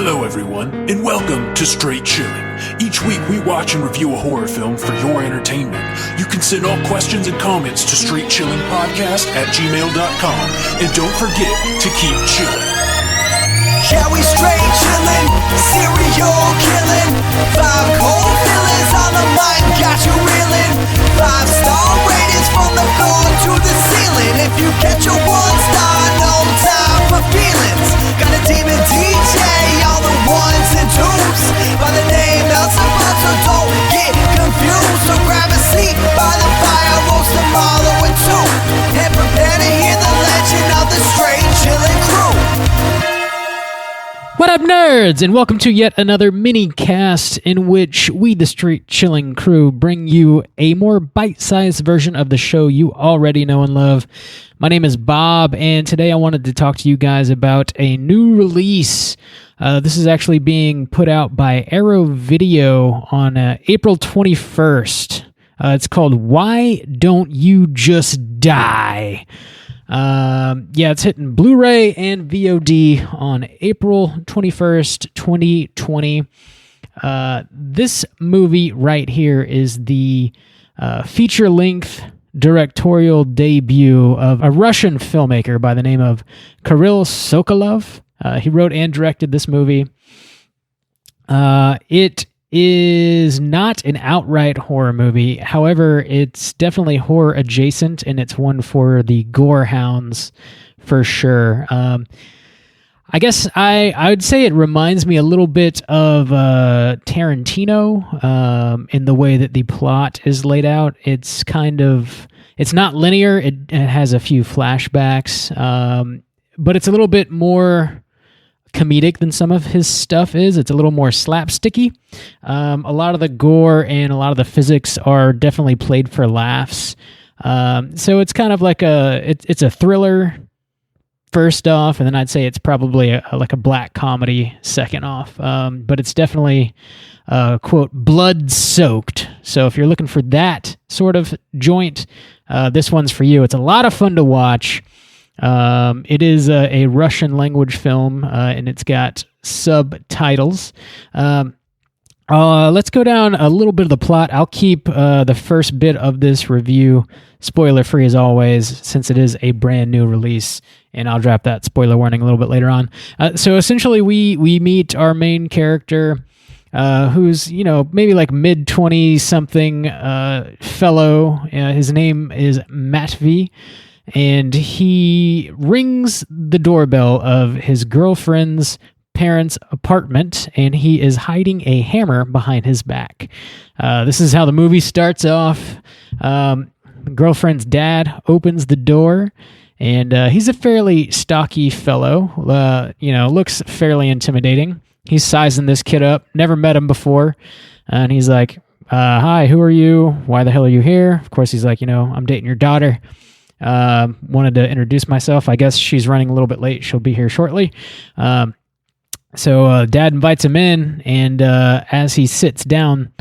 Hello everyone, and welcome to Straight Chilling. Each week we watch and review a horror film for your entertainment. You can send all questions and comments to straightchillingpodcast@gmail.com, and don't forget to keep chilling. Yeah, we straight chillin', serial killing. 5 cold feelings on the mind, got you reeling. 5-star ratings from the floor to the ceiling. If you get your 1 star, no time for feelings. Got a demon DJ, all the 1s and 2s. By the name Elzebub, so don't get confused. So grab a seat by the fire, roast them all in 2. And prepare to hear the legend of the Straight Chillin' Crew. What up, nerds, and welcome to yet another mini-cast in which we, the Straight Chilling Crew, bring you a more bite-sized version of the show you already know and love. My name is Bob, and today I wanted to talk to you guys about a new release. This is actually being put out by Arrow Video on April 21st. It's called Why Don't You Just Die? It's hitting Blu-ray and VOD on April 21st, 2020. This movie right here is the feature-length directorial debut of a Russian filmmaker by the name of Kirill Sokolov. He wrote and directed this movie. It is not an outright horror movie. However, it's definitely horror adjacent, and it's one for the gore hounds for sure. I guess I would say it reminds me a little bit of Tarantino in the way that the plot is laid out. It's not linear. It has a few flashbacks, but it's a little bit more comedic than some of his stuff is. It's a little more slapsticky. A lot of the gore and a lot of the physics are definitely played for laughs. So it's kind of like it's a thriller first off, and then I'd say it's probably like a black comedy second off. But it's definitely quote blood-soaked. So if you're looking for that sort of joint, this one's for you. It's a lot of fun to watch. It is a Russian language film, and it's got subtitles. Let's go down a little bit of the plot. I'll keep the first bit of this review spoiler-free as always, since it is a brand new release, and I'll drop that spoiler warning a little bit later on. So essentially, we meet our main character, who's, maybe like mid-20-something fellow. His name is Matvey. And he rings the doorbell of his girlfriend's parents' apartment, and he is hiding a hammer behind his back. This is how the movie starts off. Girlfriend's dad opens the door, and he's a fairly stocky fellow. Looks fairly intimidating. He's sizing this kid up. Never met him before. And he's like, hi, who are you? Why the hell are you here? Of course, he's like, I'm dating your daughter. Wanted to introduce myself. I guess she's running a little bit late. She'll be here shortly. So dad invites him in, and as he sits down,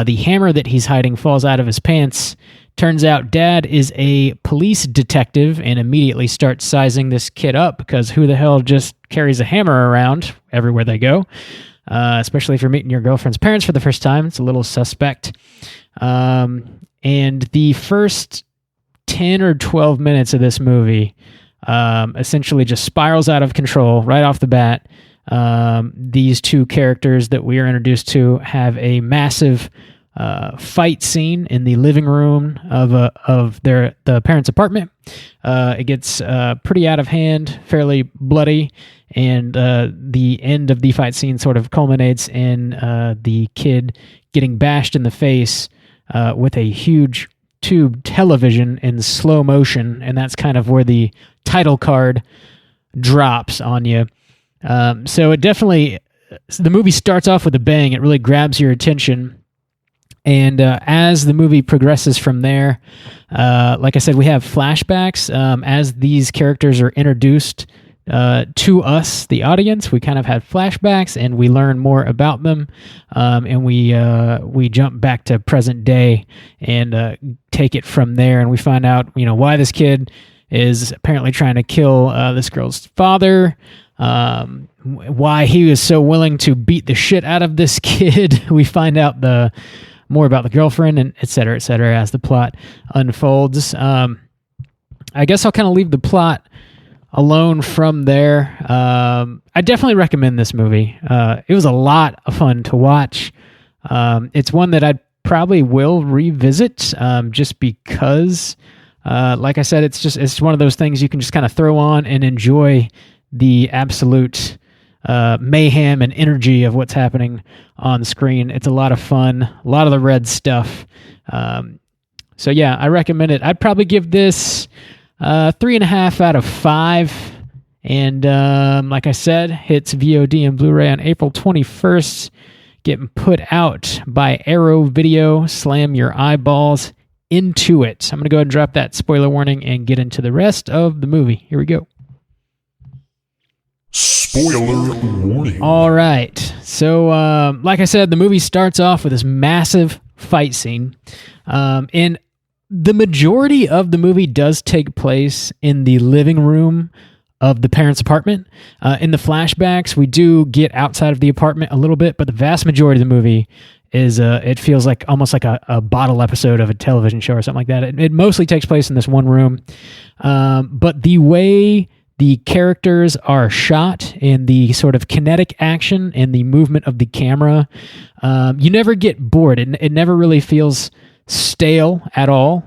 the hammer that he's hiding falls out of his pants. Turns out dad is a police detective and immediately starts sizing this kid up, because who the hell just carries a hammer around everywhere they go? Especially if you're meeting your girlfriend's parents for the first time. It's a little suspect. And the first 10 or 12 minutes of this movie essentially just spirals out of control right off the bat. These two characters that we are introduced to have a massive fight scene in the living room of the parents' apartment. It gets pretty out of hand, fairly bloody, and the end of the fight scene sort of culminates in the kid getting bashed in the face with a huge tube television in slow motion, and that's kind of where the title card drops on you. So it definitely, the movie starts off with a bang. It really grabs your attention, and as the movie progresses from there, like I said, we have flashbacks as these characters are introduced to us, the audience. We kind of have flashbacks, and we learn more about them, and we jump back to present day and take it from there, and we find out why this kid is apparently trying to kill this girl's father. Why he was so willing to beat the shit out of this kid. We find out more about the girlfriend, and et cetera, as the plot unfolds. I guess I'll kind of leave the plot alone from there. I definitely recommend this movie. It was a lot of fun to watch. It's one that I probably will revisit, just because, like I said, it's one of those things you can just kind of throw on and enjoy the absolute mayhem and energy of what's happening on screen. It's a lot of fun, a lot of the red stuff. So yeah, I recommend it. I'd probably give this 3.5 out of 5. And like I said, hits VOD and Blu-ray on April 21st. Getting put out by Arrow Video. Slam your eyeballs into it. I'm going to go ahead and drop that spoiler warning and get into the rest of the movie. Here we go. Spoiler warning. All right. So, like I said, the movie starts off with this massive fight scene. And the majority of the movie does take place in the living room of the parents' apartment. In the flashbacks, we do get outside of the apartment a little bit, but the vast majority of the movie is, it feels like almost like a bottle episode of a television show or something like that. It mostly takes place in this one room. But the way the characters are shot and the sort of kinetic action and the movement of the camera, you never get bored. It never really feels stale at all,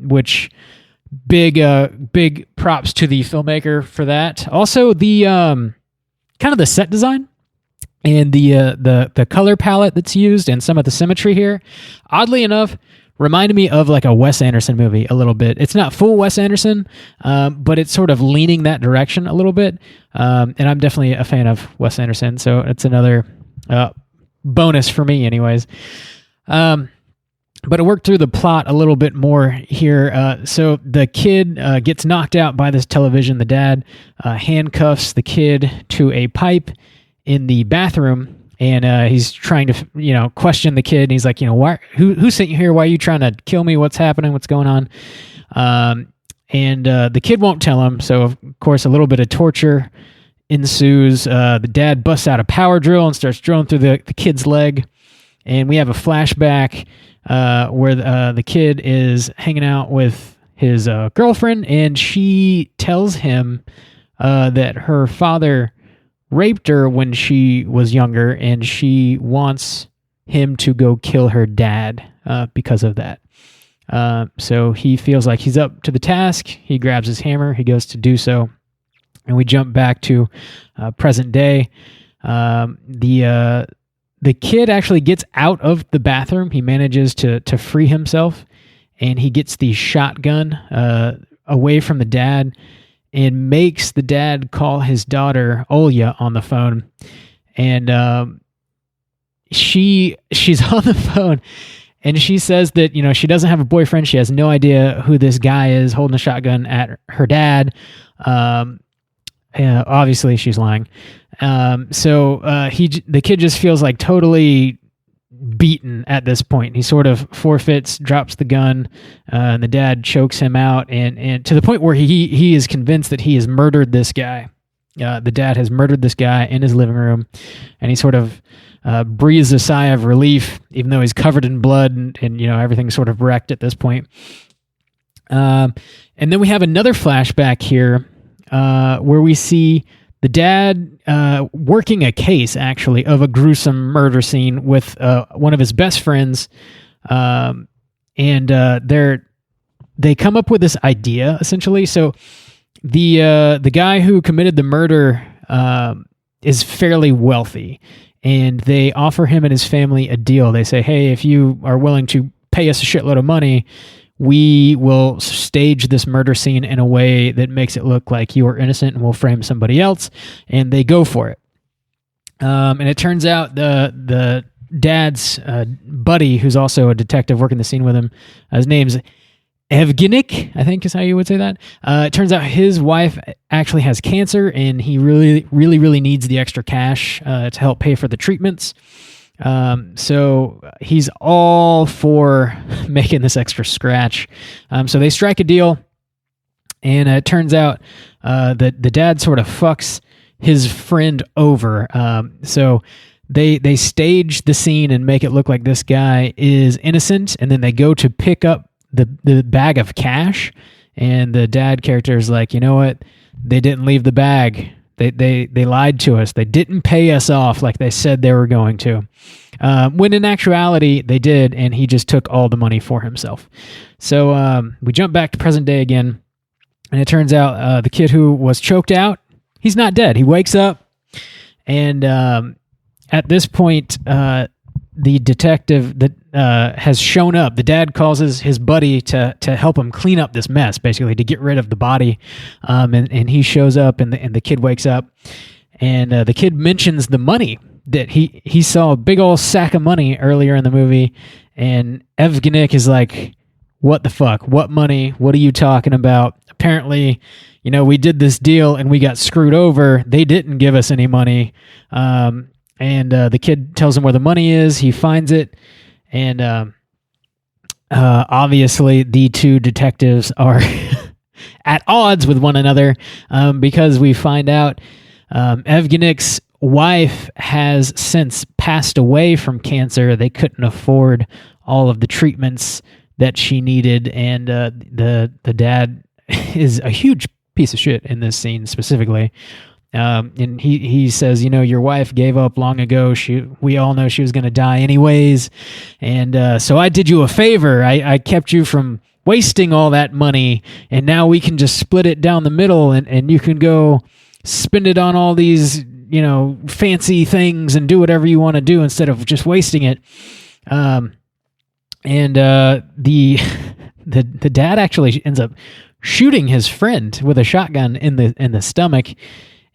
which big props to the filmmaker for that. Also, the kind of the set design and the color palette that's used and some of the symmetry here, oddly enough, reminded me of like a Wes Anderson movie a little bit. It's not full Wes Anderson, but it's sort of leaning that direction a little bit. And I'm definitely a fan of Wes Anderson, so it's another bonus for me anyways. But to work through the plot a little bit more here. So the kid gets knocked out by this television. The dad handcuffs the kid to a pipe in the bathroom. And he's trying to, question the kid. And he's like, why? Who sent you here? Why are you trying to kill me? What's happening? What's going on? And the kid won't tell him. So, of course, a little bit of torture ensues. The dad busts out a power drill and starts drilling through the kid's leg. And we have a flashback where the kid is hanging out with his girlfriend. And she tells him that her father raped her when she was younger, and she wants him to go kill her dad because of that. So he feels like he's up to the task. He grabs his hammer. He goes to do so. And we jump back to present day. The kid actually gets out of the bathroom. He manages to free himself, and he gets the shotgun away from the dad and makes the dad call his daughter Olya on the phone. And she's on the phone, and she says that, she doesn't have a boyfriend. She has no idea who this guy is holding a shotgun at her dad. Obviously she's lying. So the kid just feels like totally beaten at this point. He sort of forfeits, drops the gun, and the dad chokes him out, and to the point where he is convinced that he has murdered this guy. The dad has murdered this guy in his living room, and he sort of breathes a sigh of relief, even though he's covered in blood and everything's sort of wrecked at this point. And then we have another flashback here where we see the dad working a case, actually, of a gruesome murder scene with one of his best friends. And they come up with this idea, essentially. So the guy who committed the murder is fairly wealthy, and they offer him and his family a deal. They say, hey, if you are willing to pay us a shitload of money, we will stage this murder scene in a way that makes it look like you are innocent, and we'll frame somebody else. And they go for it. And it turns out the dad's buddy, who's also a detective working the scene with him, his name's Evgenik, I think is how you would say that. It turns out his wife actually has cancer, and he really, really, really needs the extra cash to help pay for the treatments. So he's all for making this extra scratch. So they strike a deal, And it turns out that the dad sort of fucks his friend over. So they stage the scene and make it look like this guy is innocent, and then they go to pick up the bag of cash, and the dad character is like, you know what? They didn't leave the bag. They lied to us. They didn't pay us off like they said they were going to. When in actuality, they did, and he just took all the money for himself. So we jump back to present day again, and it turns out the kid who was choked out, he's not dead. He wakes up, and at this point, the detective that has shown up, the dad calls his buddy to help him clean up this mess, basically to get rid of the body. And he shows up, and the kid wakes up, and the kid mentions the money that he saw a big old sack of money earlier in the movie, and Evgenik is like, "What the fuck? What money? What are you talking about?" Apparently, we did this deal and we got screwed over. They didn't give us any money. And the kid tells him where the money is. He finds it. And obviously, the two detectives are at odds with one another because we find out Evgenik's wife has since passed away from cancer. They couldn't afford all of the treatments that she needed. And the dad is a huge piece of shit in this scene specifically. And he says, your wife gave up long ago. We all know she was going to die anyways. And so I did you a favor. I kept you from wasting all that money. And now we can just split it down the middle and you can go spend it on all these, fancy things and do whatever you want to do instead of just wasting it. The dad actually ends up shooting his friend with a shotgun in the stomach.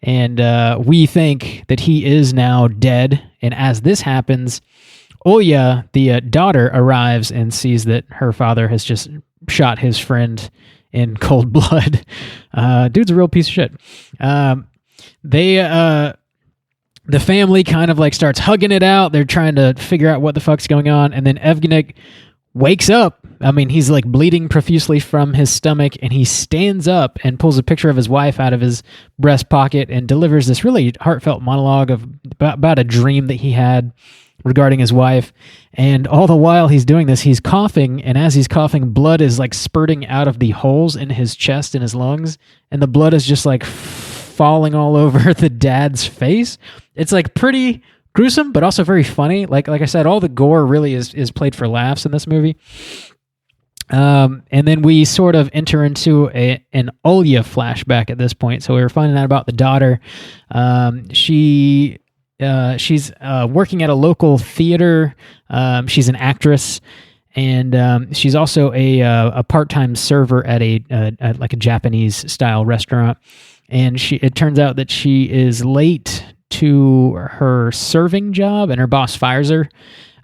And we think that he is now dead. And as this happens, Olya, the daughter, arrives and sees that her father has just shot his friend in cold blood. Dude's a real piece of shit. The family kind of starts hugging it out. They're trying to figure out what the fuck's going on. And then Evgenik wakes up. I mean, he's bleeding profusely from his stomach, and he stands up and pulls a picture of his wife out of his breast pocket and delivers this really heartfelt monologue about a dream that he had regarding his wife. And all the while he's doing this, he's coughing, and as he's coughing, blood is spurting out of the holes in his chest and his lungs, and the blood is just falling all over the dad's face. It's pretty gruesome, but also very funny. Like I said, all the gore really is played for laughs in this movie. And then we sort of enter into an Olya flashback at this point. So we were finding out about the daughter. She's working at a local theater. She's an actress, and she's also a part-time server at a Japanese style restaurant. And it turns out that she is late to her serving job, and her boss fires her.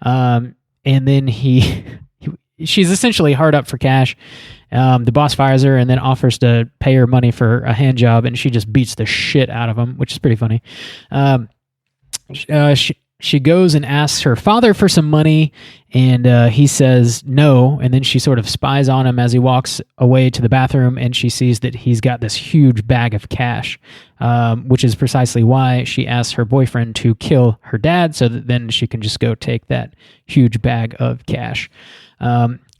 And then she's essentially hard up for cash. The boss fires her and then offers to pay her money for a hand job, and she just beats the shit out of him, which is pretty funny. She goes and asks her father for some money, and he says no, and then she sort of spies on him as he walks away to the bathroom, and she sees that he's got this huge bag of cash, which is precisely why she asks her boyfriend to kill her dad so that then she can just go take that huge bag of cash.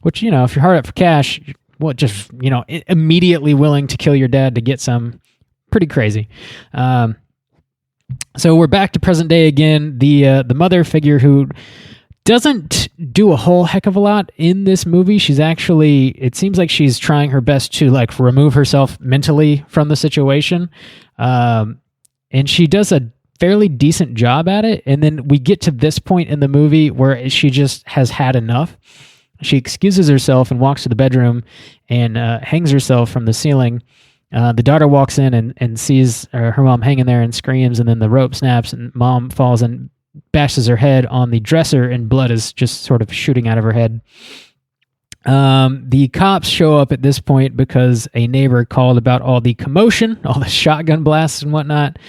Which, if you're hard up for cash, immediately willing to kill your dad to get some, pretty crazy. So we're back to present day again. The mother figure, who doesn't do a whole heck of a lot in this movie. She's actually, it seems like she's trying her best to remove herself mentally from the situation. And she does a fairly decent job at it. And then we get to this point in the movie where she just has had enough. She excuses herself and walks to the bedroom and hangs herself from the ceiling. The daughter walks in and sees her mom hanging there and screams, and then the rope snaps and mom falls and bashes her head on the dresser, and blood is just sort of shooting out of her head. The cops show up at this point because a neighbor called about all the commotion, all the shotgun blasts and whatnot.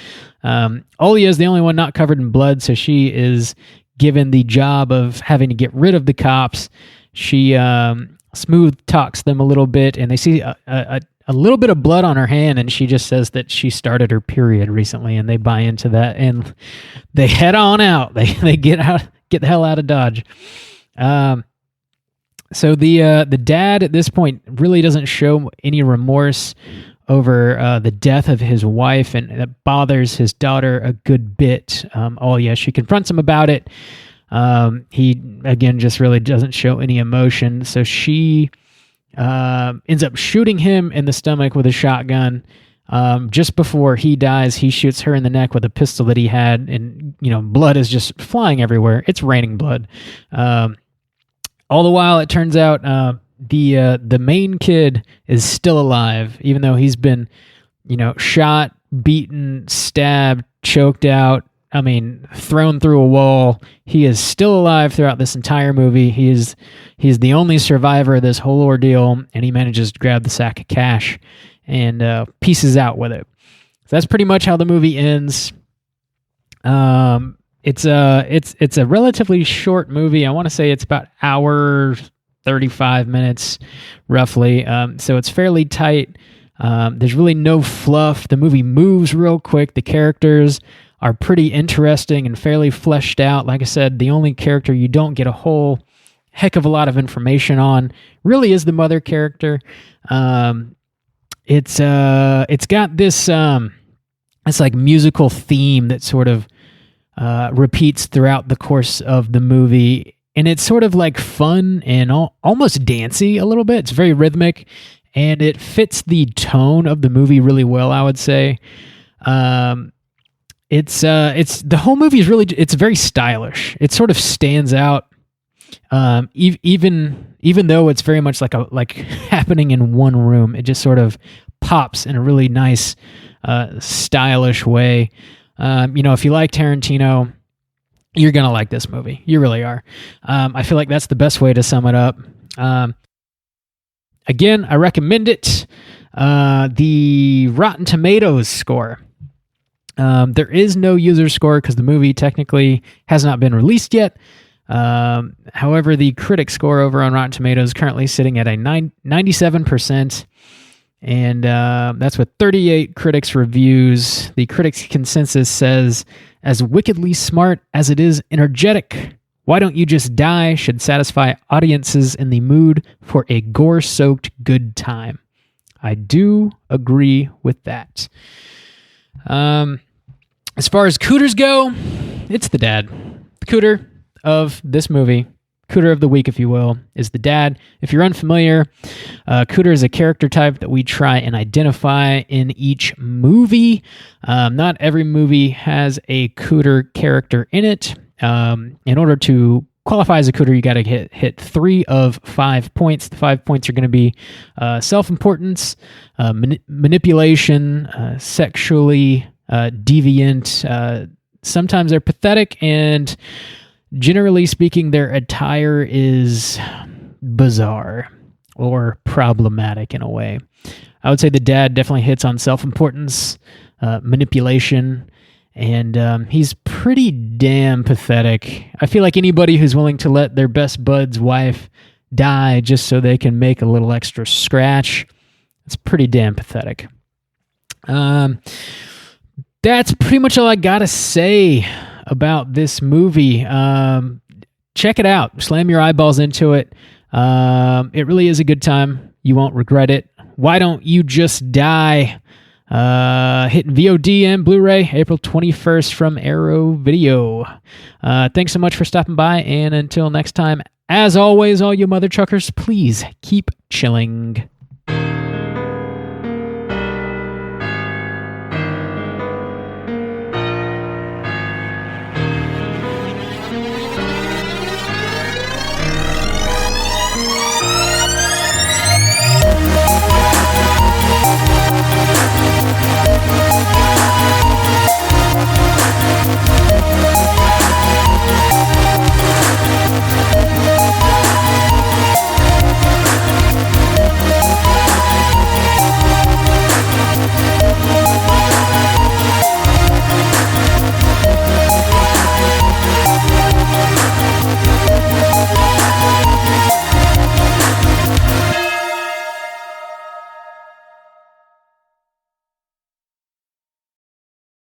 Olya is the only one not covered in blood, so she is given the job of having to get rid of the cops. She smooth talks them a little bit, and they see a a little bit of blood on her hand, and she just says that she started her period recently, and they buy into that, and they head on out. They get the hell out of Dodge. So the dad at this point really doesn't show any remorse over the death of his wife, and that bothers his daughter a good bit. She confronts him about it. He, again, just really doesn't show any emotion. So she ends up shooting him in the stomach with a shotgun. Just before he dies, he shoots her in the neck with a pistol that he had, and, blood is just flying everywhere. It's raining blood. All the while, it turns out the main kid is still alive, even though he's been, shot, beaten, stabbed, choked out. Thrown through a wall. He is still alive throughout this entire movie. He's the only survivor of this whole ordeal, and he manages to grab the sack of cash and pieces out with it. So that's pretty much how the movie ends. It's a relatively short movie. I want to say it's about hour 35 minutes, roughly. So it's fairly tight. There's really no fluff. The movie moves real quick. The characters are pretty interesting and fairly fleshed out. Like I said, the only character you don't get a whole heck of a lot of information on really is the mother character. It's got this like musical theme that sort of repeats throughout the course of the movie, and it's sort of like fun and almost dancey a little bit. It's very rhythmic, and it fits the tone of the movie really well, I would say. It's the whole movie is really, it's very stylish. It sort of stands out, even though it's very much like happening in one room. It just sort of pops in a really nice, stylish way. If you like Tarantino, you're gonna like this movie. You really are. I feel like that's the best way to sum it up. Again, I recommend it. The Rotten Tomatoes score. There is no user score because the movie technically has not been released yet. However, the critic score over on Rotten Tomatoes is currently sitting at a 97%, and that's with 38 critics' reviews. The critics' consensus says, "As wickedly smart as it is energetic, Why Don't You Just Die should satisfy audiences in the mood for a gore-soaked good time." I do agree with that. As far as cooters go, it's the dad. The cooter of this movie, cooter of the week, if you will, is the dad. If you're unfamiliar, cooter is a character type that we try and identify in each movie. Not every movie has a cooter character in it. In order to qualify as a cooter, you got to hit 3 of 5 points. The 5 points are going to be self-importance, manipulation, sexually deviant. Sometimes they're pathetic, and generally speaking, their attire is bizarre or problematic in a way. I would say the dad definitely hits on self-importance, manipulation, and he's pretty damn pathetic. I feel like anybody who's willing to let their best bud's wife die just so they can make a little extra scratch, it's pretty damn pathetic. That's pretty much all I gotta say about this movie. Check it out. Slam your eyeballs into it. It really is a good time. You won't regret it. Why Don't You Just Die? Hitting VOD and Blu-ray April 21st from Arrow Video. Thanks so much for stopping by, and until next time, as always, all you mother truckers, please keep chilling.